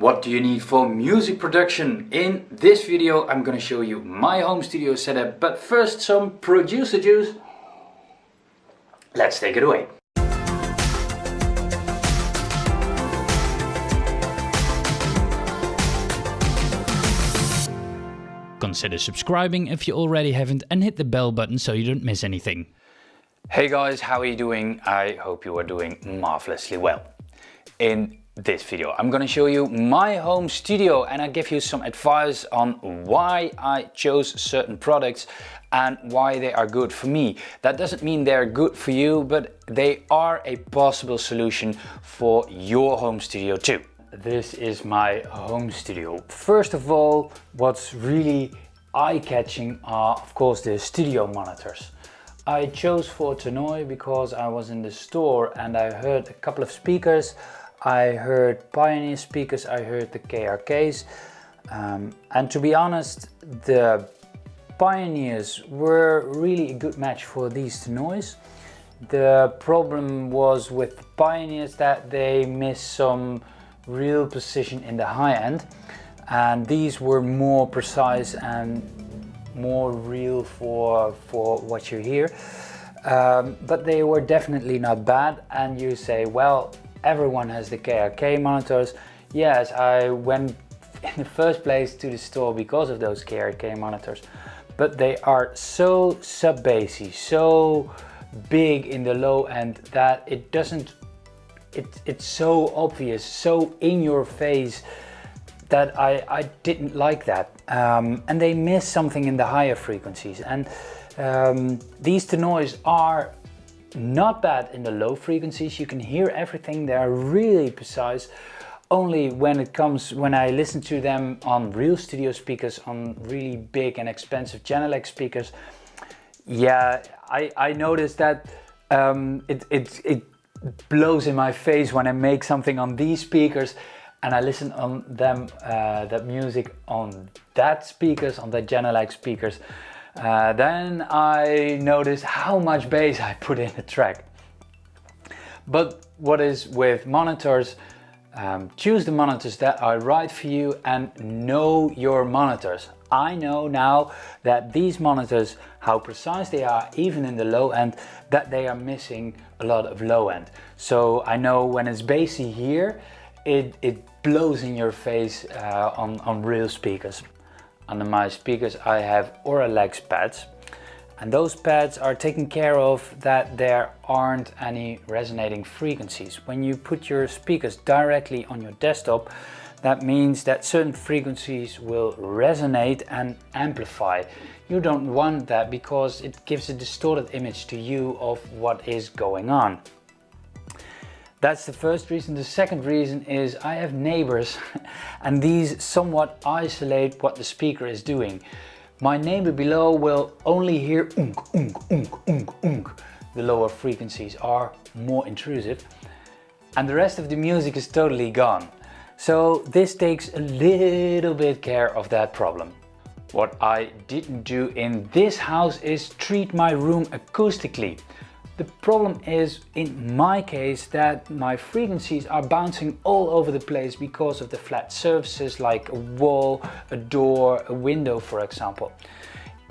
What do you need for music production? In this video I'm gonna show you my home studio setup, but first some producer juice. Let's take it away. Consider subscribing if you already haven't and hit the bell button so you don't miss anything. Hey guys, how are you doing? I hope you are doing marvelously well. In this video I'm gonna show you my home studio and I give you some advice on why I chose certain products and why they are good for me. That doesn't mean they're good for you, but they are a possible solution for your home studio too. This is my home studio. First of all, what's really eye-catching are of course the studio monitors. I chose for Tannoy because I was in the store and I heard a couple of speakers. I heard Pioneer speakers, I heard the KRKs, and to be honest, the Pioneers were really a good match for these Tannoys. The problem was with the Pioneers that they missed some real precision in the high end, and these were more precise and more real for what you hear. But they were definitely not bad, and you say, well, everyone has the KRK monitors. Yes, I went in the first place to the store because of those KRK monitors, but they are so sub-bassy, so big in the low end that it's so obvious, so in your face that I didn't like that. And they miss something in the higher frequencies. And these Tannoys are not bad in the low frequencies. You can hear everything. They are really precise. Only when I listen to them on real studio speakers, on really big and expensive Auralex speakers, yeah, I noticed that it blows in my face when I make something on these speakers and I listen on them, that music on that speakers, on the Auralex speakers. Then I notice how much bass I put in a track. But what is with monitors, choose the monitors that are right for you and know your monitors. I know now that these monitors, how precise they are, even in the low end, that they are missing a lot of low end. So I know when it's bassy here, it blows in your face on real speakers. Under my speakers I have Auralex pads, and those pads are taking care of that there aren't any resonating frequencies. When you put your speakers directly on your desktop, that means that certain frequencies will resonate and amplify. You don't want that because it gives a distorted image to you of what is going on. That's the first reason. The second reason is I have neighbors and these somewhat isolate what the speaker is doing. My neighbor below will only hear unk, unk, unk, unk, unk. The lower frequencies are more intrusive and the rest of the music is totally gone. So this takes a little bit care of that problem. What I didn't do in this house is treat my room acoustically. The problem is, in my case, that my frequencies are bouncing all over the place because of the flat surfaces like a wall, a door, a window, for example.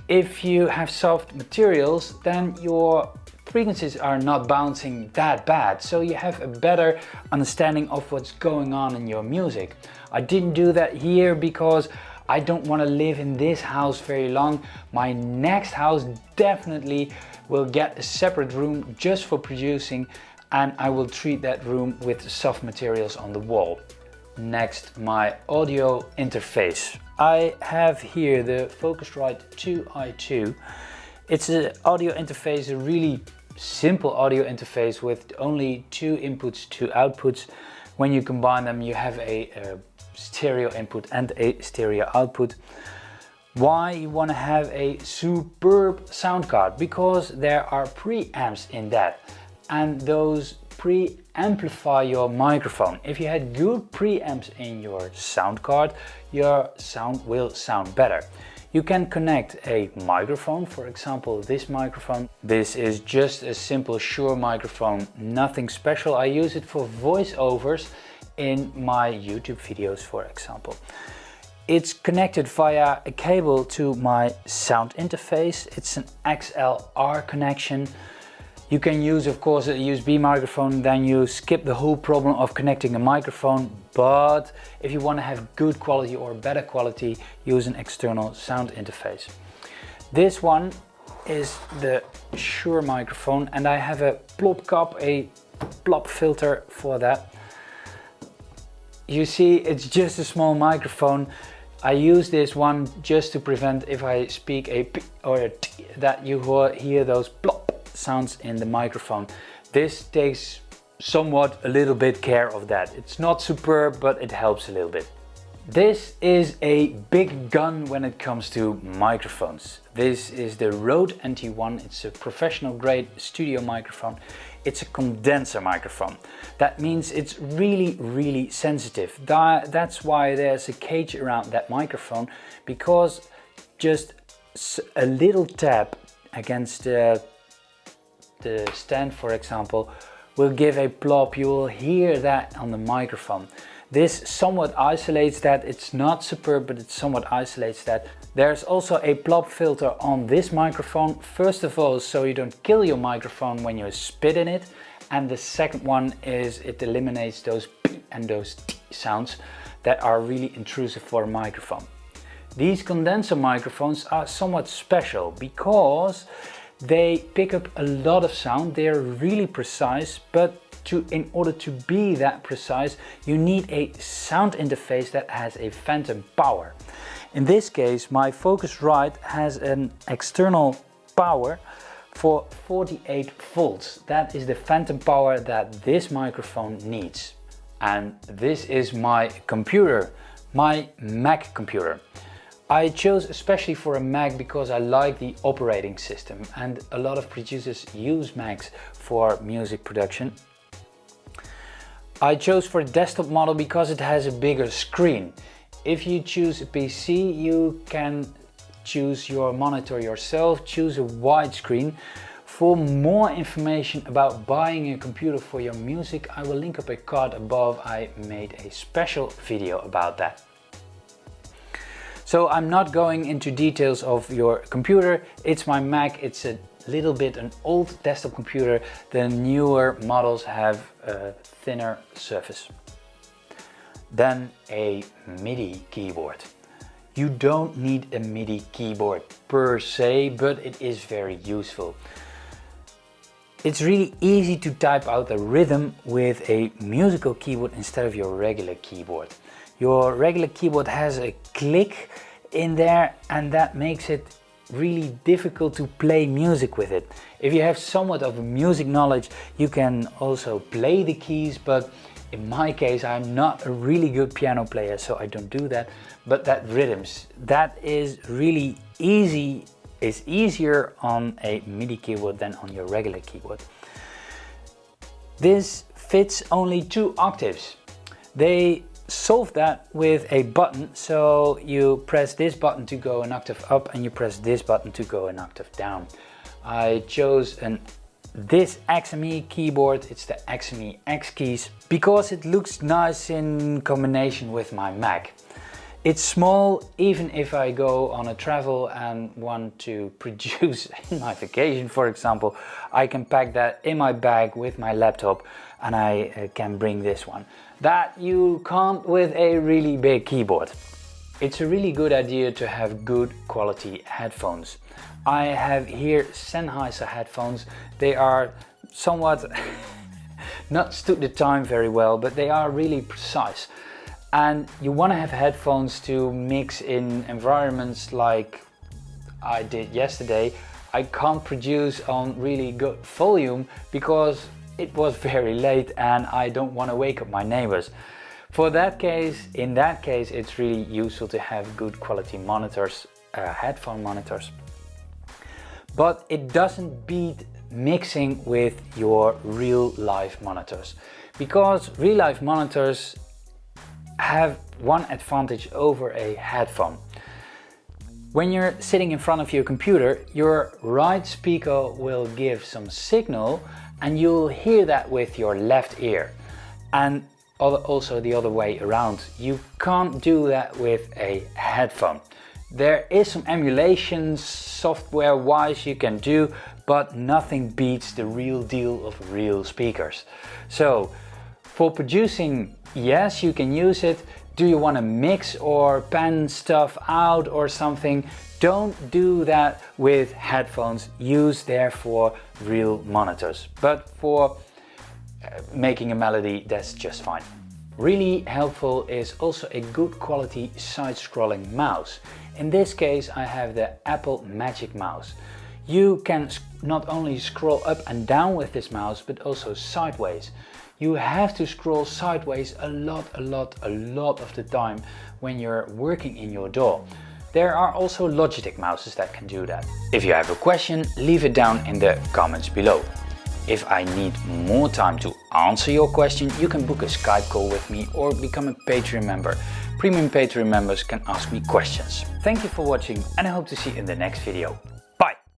If you have soft materials, then your frequencies are not bouncing that bad, so you have a better understanding of what's going on in your music. I didn't do that here because I don't want to live in this house very long. My next house definitely will get a separate room just for producing, and I will treat that room with soft materials on the wall. Next, my audio interface. I have here the Focusrite 2i2. It's an audio interface, a really simple audio interface with only 2 inputs, 2 outputs. When you combine them, you have a stereo input and a stereo output. Why you want to have a superb sound card? Because there are preamps in that, and those pre-amplify your microphone. If you had good preamps in your sound card, your sound will sound better. You can connect a microphone, for example this microphone. This is just a simple Shure microphone, nothing special. I use it for voiceovers in my YouTube videos, for example. It's connected via a cable to my sound interface. It's an XLR connection. You can use, of course, a USB microphone, then you skip the whole problem of connecting a microphone. But if you want to have good quality or better quality, use an external sound interface. This one is the Shure microphone, and I have a plop cup, a plop filter for that. You see, it's just a small microphone. I use this one just to prevent, if I speak a p or a t, that you hear those plop sounds in the microphone. This takes somewhat a little bit care of that. It's not superb, but it helps a little bit. This is a big gun when it comes to microphones. This is the Rhode NT1. It's a professional grade studio microphone. It's a condenser microphone. That means it's really sensitive. That's why there's a cage around that microphone, because just a little tap against the stand, for example, will give a plop. You will hear that on the microphone. This somewhat isolates that. It's not superb, but it somewhat isolates that. There's also a plop filter on this microphone. First of all, so you don't kill your microphone when you spit in it. And the second one is it eliminates those p and those t sounds that are really intrusive for a microphone. These condenser microphones are somewhat special because they pick up a lot of sound. They're really precise, but in order to be that precise, you need a sound interface that has a phantom power. In this case, my Focusrite has an external power for 48 volts. That is the phantom power that this microphone needs. And this is my computer, my Mac computer. I chose especially for a Mac because I like the operating system, and a lot of producers use Macs for music production. I chose for the desktop model because it has a bigger screen. If you choose a PC, you can choose your monitor yourself, choose a wide screen. For more information about buying a computer for your music, I will link up a card above. I made a special video about that. So I'm not going into details of your computer. It's my Mac. It's a little bit an old desktop computer. The newer models have a thinner surface. Then a Midi keyboard. You don't need a Midi keyboard per se, but it is very useful. It's really easy to type out a rhythm with a musical keyboard instead of your regular keyboard. Your regular keyboard has a click in there, and that makes it really difficult to play music with it. If you have somewhat of a music knowledge, you can also play the keys, but in my case, I'm not a really good piano player, so I don't do that. But that rhythms, that is really easy, is easier on a Midi keyboard than on your regular keyboard. This fits only 2 octaves. They solve that with a button, so you press this button to go an octave up and you press this button to go an octave down. I chose this XKEY keyboard. It's the XKEY XKEYs because it looks nice in combination with my Mac. It's small. Even if I go on a travel and want to produce in my vacation, for example, I can pack that in my bag with my laptop, and I can bring this one. That you can't with a really big keyboard. It's a really good idea to have good quality headphones. I have here Sennheiser headphones. They are somewhat not stood the time very well, but they are really precise. And you want to have headphones to mix in environments like I did yesterday. I can't produce on really good volume because it was very late and I don't want to wake up my neighbors. In that case, it's really useful to have good quality monitors, headphone monitors. But it doesn't beat mixing with your real life monitors, because real life monitors have one advantage over a headphone. When you're sitting in front of your computer, your right speaker will give some signal and you'll hear that with your left ear. And also the other way around. You can't do that with a headphone. There is some emulation software wise you can do, but nothing beats the real deal of real speakers. So for producing, yes, you can use it. Do you want to mix or pan stuff out or something? Don't do that with headphones. Use therefore real monitors. But for making a melody, that's just fine. Really helpful is also a good quality side-scrolling mouse. In this case I have the Apple Magic Mouse. You can not only scroll up and down with this mouse, but also sideways. You have to scroll sideways a lot of the time when you're working in your DAW. There are also Logitech mouses that can do that. If you have a question, leave it down in the comments below. If I need more time to answer your question, you can book a Skype call with me or become a Patreon member. Premium Patreon members can ask me questions. Thank you for watching and I hope to see you in the next video.